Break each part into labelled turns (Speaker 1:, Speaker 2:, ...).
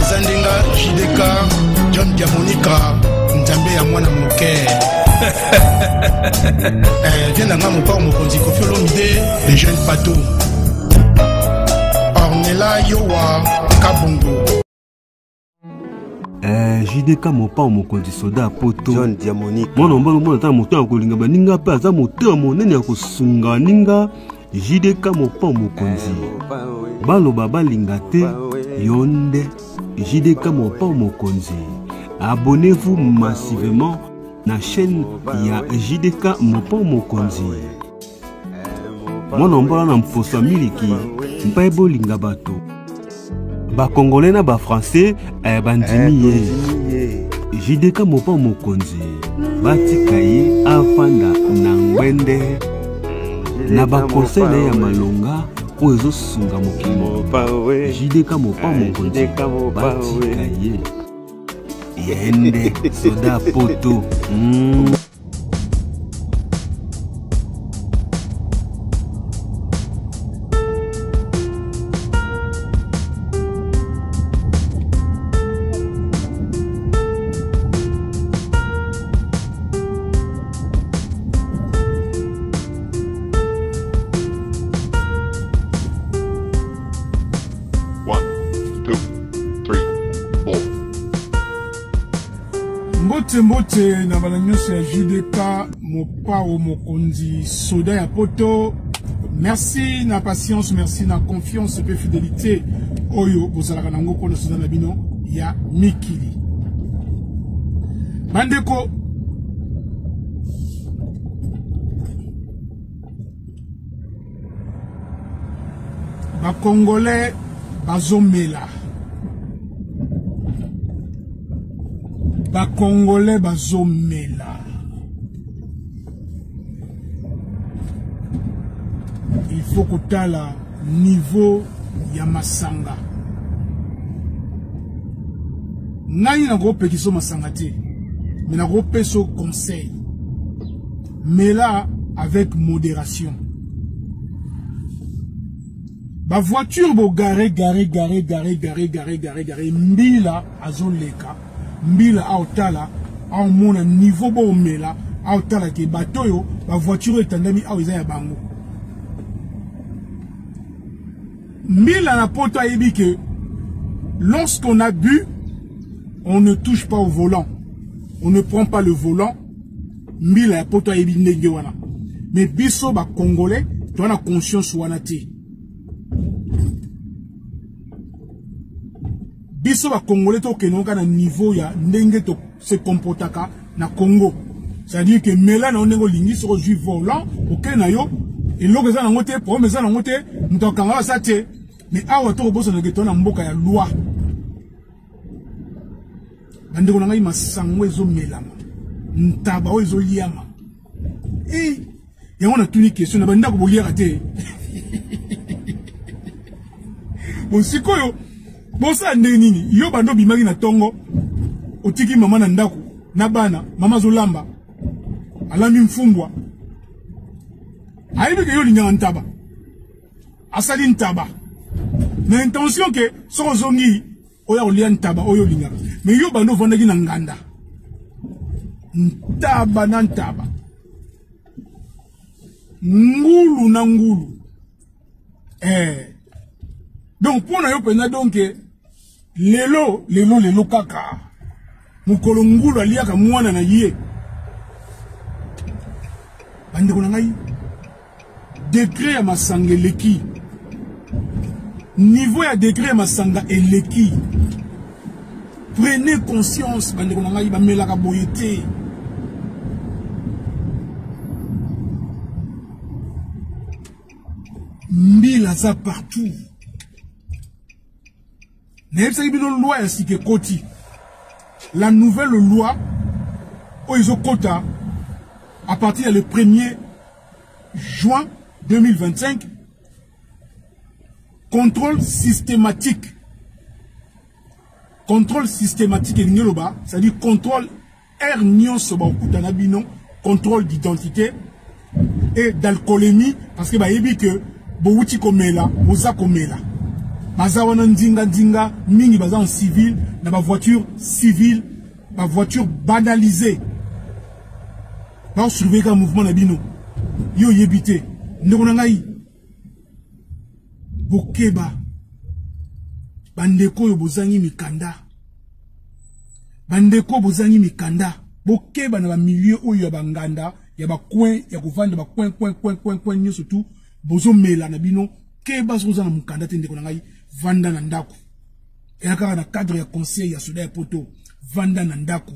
Speaker 1: Zandenga, JDK, John Diamonica, Nzambe ya mwana moke. Viens dans mon port, mon conti, Kofi Olomide, les jeunes bateaux. Ornella Yowa, Kabongo.
Speaker 2: JDK mon pa mon konti soda poto
Speaker 3: John Diamonica
Speaker 2: mwana mbalo mwana ta moto akolinga baninga pa za moto monene ya kosunga ninga JDK mon pa mon konti balo baba linga te yonde JDK mon pa mon konti. Abonnez-vous massivement na chaîne ya JDK mon pa mon konti. Mwana mbalo na mposa miliki mpa bolinga bato ba congolais na ba français bandimi JDK mopa mokonzi batika ye afanda na ngwende na ba conseil ya malonga ozo sunga mokimo JDK mopa mokonzi batika ye yende soda poto.
Speaker 4: Mbote na balanyos ya JDK mopa o mokonzi soda ya poto. Merci na patience, merci na confiance et fidélité oyo bozalaka nango ko na soda na bino ya mikili. Bandeko ba Congolais bazomela. Ba Congolais bazomela. Il faut que tala niveau ya masanga. Nani na groupe qui sont masanga te. Mais na groupe so conseil. Mais là avec modération. Ba voiture bo garé mbila azoleka. Mbila aotala au mona niveau bo mela aotala ke batoyo ba voiture etandami au ya bango. Mbila na poto ayebi que lorsqu'on a bu, on ne touche pas au volant. On ne prend pas le volant. Mbila na poto ayebi ndenge wana. Mais biso ba Congolais, tu as la conscience wana te. Biso ba Congolais to kenonga na niveau ya ndenge to se comportaka na Congo. C'est-à-dire que mela na onengo lingi so ju volant, OK na yo, et loko za na ngote, problème za na ngote, mutokanga sa te. Mais awa to boso na geto na mboka ya loi. Bandeko na ngai masango ezo melama. Ntaba o ezo liama. Eh, yango na tuni question na banda ko boliera te. Bon sikoyo bosa ndenini yo bando bimaki na tongo otiki mama na ndako na bana mama zolamba alami mfumbwa aibi ke yo linga ntaba asali ntaba na intention ke so zongi oya olia ntaba oyo linga mais yo bando vondaki na nganda ntaba na ntaba ngulu na ngulu donc pour na yo pena donc lelo kaka mukolo ngulu aliaka mwana na ye bandeko na ngai décret ya masanga eleki niveau ya décret ya masanga eleki prenez conscience bandeko na ngai bamelaka boye te mbila za partout. La nouvelle loi Oizokota à partir du 1er juin 2025 contrôle systématique c'est-à-dire contrôle contrôle d'identité et d'alcoolémie parce que bah que Bouti komela, Boza komela. baza wana ndinga mingi baza en civil na ba voiture civile ba voiture banalisée ba surveiller un mouvement na bino yo yebité ndeko na ngai bokeba bandeko yo bozangi mikanda bandeko bozangi mikanda bokeba na ba milieu oyo ya banganda ya ba coin ya kovanda ba coin nyo surtout bozo mela na bino keba zoza na mukanda te ndeko na ngai vanda na ndako elaka na cadre ya conseil ya soda ya poto vanda na ndako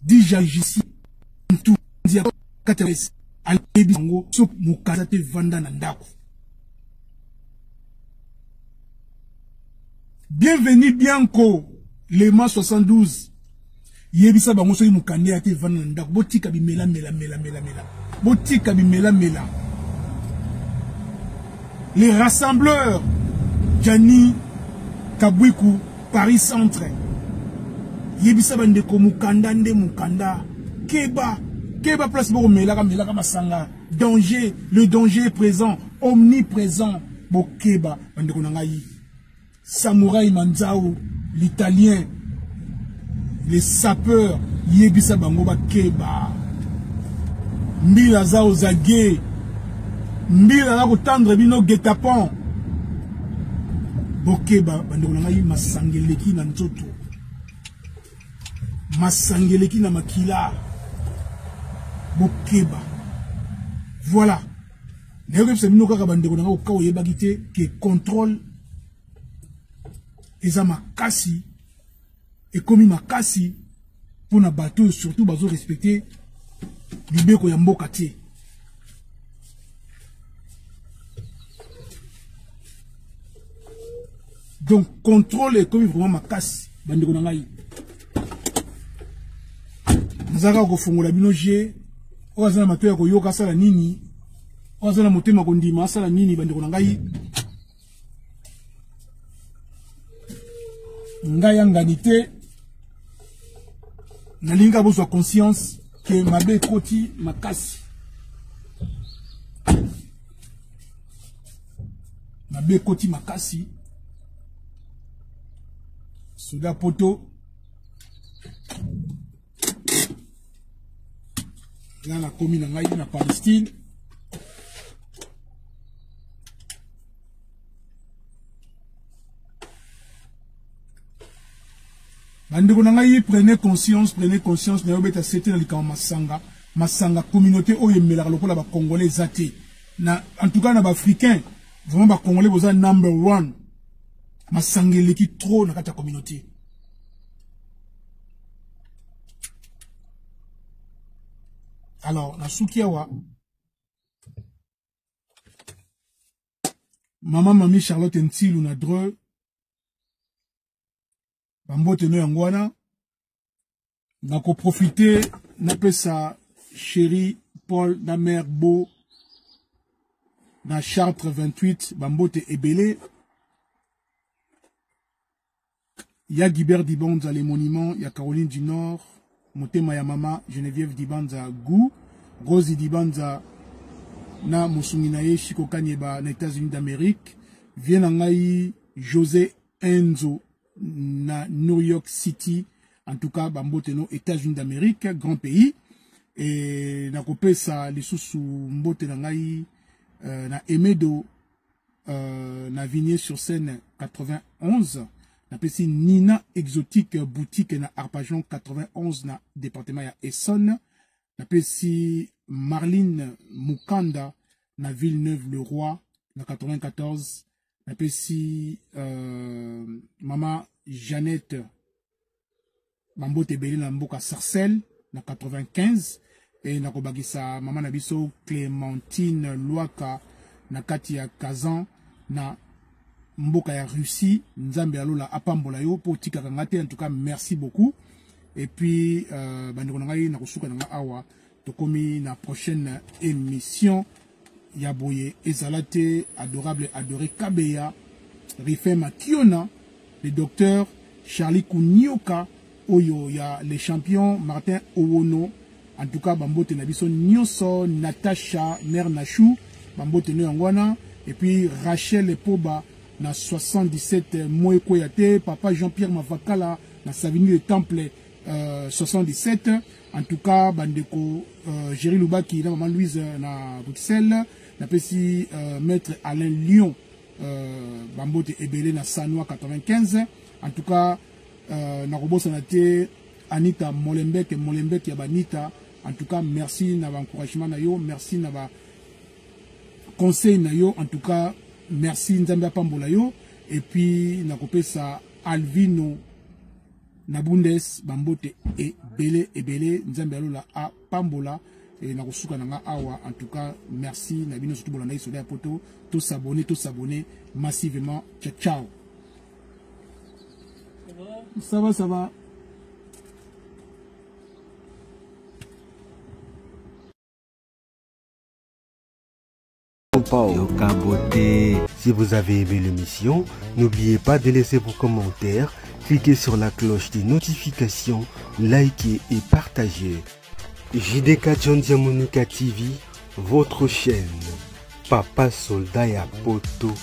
Speaker 4: déjà ici tout dia katres alebi ngo so mukanda te vanda na ndako. Bienvenue Bianco Lema 72 yebisa bango so mukanda te vanda na ndako botika bi mela botika bi mela les rassembleurs Jani Kabwiku Paris Centre yebisa bandeko mukanda nde mukanda keba place boko melaka masanga danger, le danger est présent, omniprésent bokeba bandeko na ngai samouraï Manzao l'italien les sapeurs yebisa bango bakeba mbila zao zage mbila la kotandre bino guet-apens bokeba bandeko na ngai masangeleki na nzoto masangeleki na makila bokeba voilà ndeko c'est bino kaka bandeko na ngai ka oyebaki te ke contrôle eza makasi ekomi makasi pona bato surtout bazo respecter libeko ya mboka te. Donc contrôle est comme vraiment ma casse bandeko na ngai nazaka ko fongola bino je ozana matoya ko yoka sala nini ozana motema ko ndima sala nini bandeko na ngai ngai yanganité na linga bozwa conscience que mabe koti makasi mabe koti makasi Soda poto là la commune ngai na Palestine bandeko na ngai prenez conscience na yobeta c'était na likama masanga communauté oyo emelaka lokola ba congolais zate na en tout cas na ba africain vraiment ba congolais boza number 1 masangeleki trop na kata communauté. Alors na sukiawa mami Charlotte Ntilu na Dreux bambote no yangwana na ko profiter na pesa chéri Paul na mère Beau na Chartres 28 bambote ebele ya Guibert Dibanza les monuments ya Caroline du Nord motema ya mama Geneviève Dibanza Gou Rosie Dibanza na musungi na ye Chiko Kanyeba na États-Unis d'Amérique vient ngai José Enzo na New York City en tout cas bambote no États-Unis d'Amérique grand pays et na kopesa lisusu mbote na ngai na Emedo na Vigné sur Seine 91 na pesi Nina Exotique boutique na Arpajon 91 na département ya Essonne na pesi Marline Mukanda na Villeneuve-le-Roi na 94 na pesi mama Jeannette Bambote Belé na mboka Sarcelles na 95 et na kobagisa mama na biso Clémentine Loaka na kati ya Kazan na mboka ya Russie nzambe alola apambola yo po tika kangate en tout cas merci beaucoup et puis bandeko na ngai na kosuka na awa tokomi na prochaine émission ya boye ezalate adorable adoré Kabeya Rifema Kiona le docteur Charlie Kunioka oyo ya les champions Martin Owono en tout cas bambote na biso nyonso Natacha Mère Nachou bambote no yangwana Et puis Rachel Poba na 77 Moeko Yate, papa Jean-Pierre Mavakala na Savigny le Temple 77. En tout cas, bandeko Géry Loubaki na maman Louise na Bruxelles, na pesi maître Alain Lyon Bambote Ebele na Sanoa 95. En tout cas, na Robosa na te Anita Molenbeek ya Banita. En tout cas, merci na encouragement na yo, merci na ba conseil na yo. En tout cas, merci Nzambe Pambola yo. Et puis na kopesa Alvino Nabundes Bambote Ebele Nzambe alola a Pambola et na kosuka nanga awa. En tout cas, merci na bino surtout bolanda iso ya poto, tous s'abonner massivement. Ciao ciao. Ça va.
Speaker 2: Si vous avez aimé l'émission, n'oubliez pas de laisser vos commentaires, cliquez sur la cloche des notifications, likez et partagez. JDK John Diamonica TV, votre chaîne. Papa Soldat ya Poto.